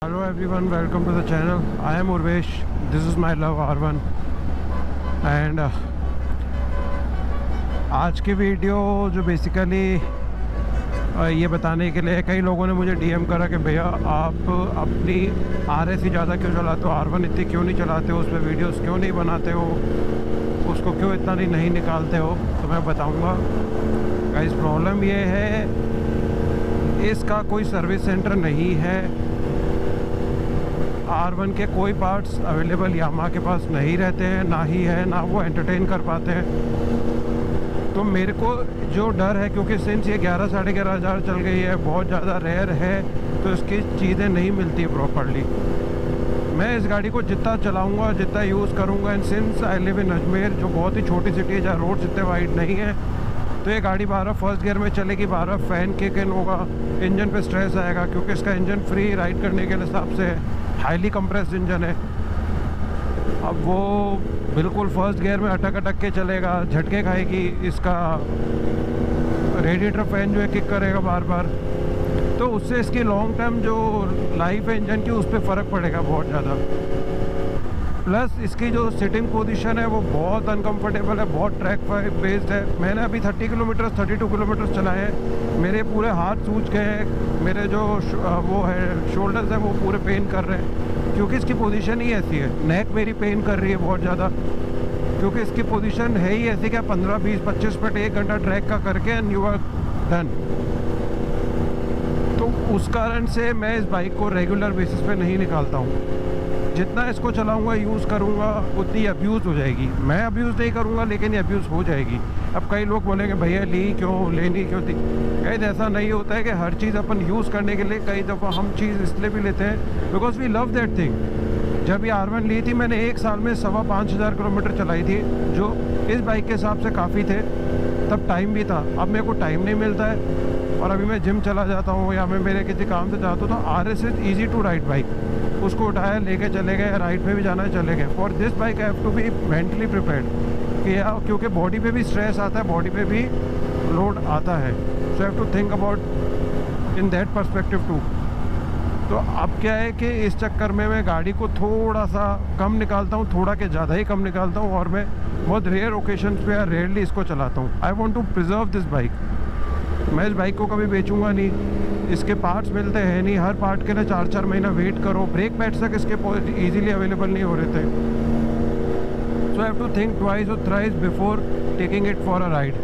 Hello everyone, welcome to the channel. I am Urvesh. This is my love R1 and आज की video जो basically ये बताने के लिए कई लोगों ने मुझे डीएम करा कि भैया आप अपनी RS ही ज़्यादा क्यों चलाते हो, R1 इतनी क्यों नहीं चलाते हो, उस पर वीडियोस क्यों नहीं बनाते हो, उसको क्यों इतना नहीं निकालते हो। तो मैं बताऊंगा गाइस, प्रॉब्लम ये है इसका कोई सर्विस सेंटर नहीं है। R1 के कोई पार्ट्स अवेलेबल यामाहा के पास नहीं रहते हैं, ना ही है, ना वो एंटरटेन कर पाते हैं। तो मेरे को जो डर है, क्योंकि सिंस ये 11 साढ़े 11 हज़ार चल गई है, बहुत ज़्यादा रेयर है, तो इसकी चीज़ें नहीं मिलती प्रॉपरली। मैं इस गाड़ी को जितना चलाऊंगा, जितना यूज़ करूंगा, and since I live in Ajmer, जो बहुत ही छोटी सिटी है जहाँ रोड इतने वाइड नहीं है, तो ये गाड़ी 12 फर्स्ट गियर में चलेगी, 12 फैन किक इन होगा, इंजन पे स्ट्रेस आएगा क्योंकि इसका इंजन फ्री राइड करने के हिसाब से हाईली कंप्रेस्ड इंजन है। अब वो बिल्कुल फर्स्ट गियर में अटक के चलेगा, झटके खाएगी, इसका रेडिएटर फैन जो है किक करेगा बार बार, तो उससे इसकी लॉन्ग टर्म जो लाइफ है इंजन की, उस पर फ़र्क पड़ेगा बहुत ज़्यादा। प्लस इसकी जो सिटिंग पोजीशन है वो बहुत अनकंफर्टेबल है, बहुत ट्रैक बेस्ड है। मैंने अभी 32 किलोमीटर चलाए हैं, मेरे पूरे हाथ सूज गए हैं, मेरे जो वो है शोल्डर्स हैं वो पूरे पेन कर रहे हैं, क्योंकि इसकी पोजीशन ही ऐसी है। नेक मेरी पेन कर रही है बहुत ज़्यादा, क्योंकि इसकी पोजीशन है ही ऐसी कि 15, 20, 25 मिनट 1 घंटा ट्रैक का करके एंड यू आर डन। तो उस कारण से मैं इस बाइक को रेगुलर बेसिस पे नहीं निकालता हूँ। जितना इसको चलाऊंगा, यूज़ करूंगा, उतनी अब्यूज़ हो जाएगी। मैं अब्यूज़ नहीं करूंगा, लेकिन ये अब्यूज़ हो जाएगी। अब कई लोग बोलेंगे भैया लेनी क्यों थी। कहीं ऐसा नहीं होता है कि हर चीज़ अपन यूज़ करने के लिए, कई दफ़ा हम चीज़ इसलिए भी लेते हैं because we love that thing. जब ये R1 ली थी, मैंने 1 साल में 5,500 किलोमीटर चलाई थी, जो इस बाइक के हिसाब से काफ़ी थे। तब टाइम भी था, अब मेरे को टाइम नहीं मिलता है, और अभी मैं जिम चला जाता हूँ या मैं मेरे किसी काम से जाता हूँ, तो RS is easy to ride bike. उसको उठाया, लेके चले गए, राइड पे भी जाना है चले गए। For this bike I have to be mentally prepared क्योंकि बॉडी पे भी स्ट्रेस आता है, बॉडी पे भी लोड आता है। So have to think about in that perspective too. तो अब क्या है कि इस चक्कर में मैं गाड़ी को थोड़ा सा कम निकालता हूँ, थोड़ा के ज़्यादा ही कम निकालता हूँ, और मैं बहुत रेयर ओकेशंस पे या रेयरली इसको चलाता हूँ। I want to preserve this bike. मैं इस बाइक को कभी बेचूंगा नहीं, इसके पार्ट्स मिलते हैं नहीं, हर पार्ट के लिए 4-4 महीना वेट करो, ब्रेक पैड्स तक इसके ईजिली अवेलेबल नहीं हो रहे थे। So have to think twice और thrice before taking it for a ride,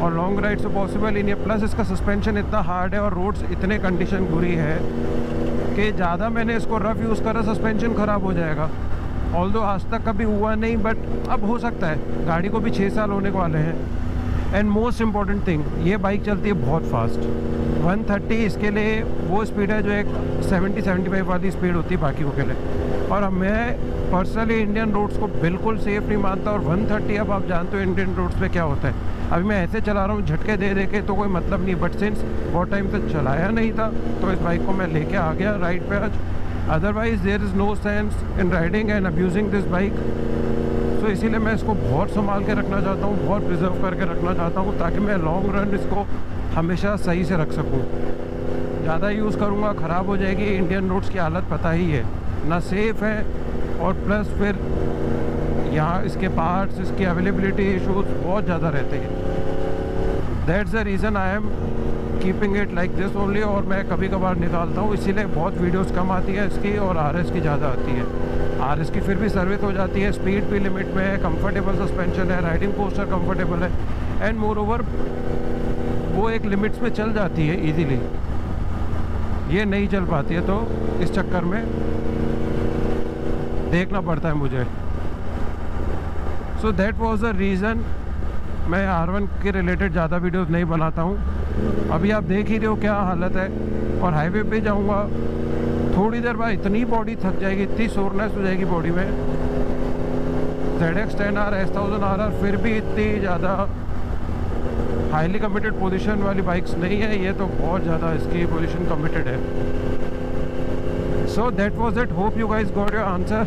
और लॉन्ग राइड तो पॉसिबल ही नहीं है। प्लस इसका सस्पेंशन इतना हार्ड है और रोड्स इतने कंडीशन बुरी है कि ज़्यादा मैंने इसको रफ यूज़ करा, सस्पेंशन ख़राब हो जाएगा। ऑल्दो आज तक कभी हुआ नहीं, बट अब हो सकता है, गाड़ी को भी 6 साल होने को वाले हैं। एंड मोस्ट इम्पॉर्टेंट थिंग, ये बाइक चलती है बहुत फास्ट। 130 इसके लिए वो स्पीड है जो एक 70-75 वाली स्पीड होती है बाकी के लिए। और अब मैं पर्सनली इंडियन रोड्स को बिल्कुल सेफ़ नहीं मानता, और 130 अब आप जानते हो इंडियन रोड्स पे क्या होता है। अभी मैं ऐसे चला रहा हूँ झटके दे के, तो कोई मतलब नहीं, बट सिंस बहुत टाइम तक चलाया नहीं था, तो इस बाइक को मैं लेके आ गया राइड पे आज। Otherwise there is no sense in riding and abusing this bike. तो इसीलिए मैं इसको बहुत संभाल के रखना चाहता हूँ, बहुत प्रिजर्व करके रखना चाहता हूँ, ताकि मैं लॉन्ग रन इसको हमेशा सही से रख सकूँ। ज़्यादा यूज़ करूँगा ख़राब हो जाएगी। इंडियन रोड्स की हालत पता ही है, ना सेफ़ है, और प्लस फिर यहाँ इसके पार्ट्स, इसकी अवेलेबिलिटी इशूज़ बहुत ज़्यादा रहते हैं। That's the reason I am keeping it like this only. और मैं कभी कभार निकालता हूँ, इसीलिए बहुत वीडियोस कम आती है इसकी, और RS की ज़्यादा आती है। RS की फिर भी सर्विस हो जाती है, स्पीड भी लिमिट में है, कंफर्टेबल सस्पेंशन है, राइडिंग पोस्चर कंफर्टेबल है, एंड मोर ओवर वो एक लिमिट्स में चल जाती है इजीली। ये नहीं चल पाती है, तो इस चक्कर में देखना पड़ता है मुझे। So that was the reason मैं R1 के रिलेटेड ज़्यादा वीडियोस नहीं बनाता हूँ। अभी आप देख ही रहे हो क्या हालत है, और हाईवे पे जाऊँगा थोड़ी देर बाद इतनी बॉडी थक जाएगी, इतनी सोरनेस हो जाएगी बॉडी में। ZX 10R S1000 RR फिर भी इतनी ज़्यादा हाईली कमिटेड पोजीशन वाली बाइक्स नहीं है, ये तो बहुत ज़्यादा इसकी पोजीशन कमिटेड है। So that was it, hope you guys got your answer.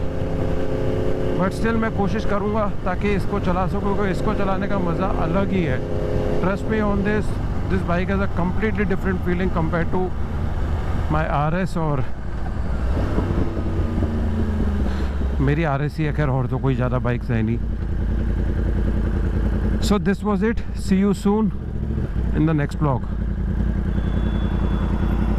But still मैं कोशिश करूँगा ताकि इसको चला सकूँ, क्योंकि इसको चलाने का मज़ा अलग ही है। Trust me on this bike has a completely different feeling compare to my RS और मेरी RSC है खैर, और तो कोई ज़्यादा बाइक्स है नहीं. So this was it. See you soon in the next vlog.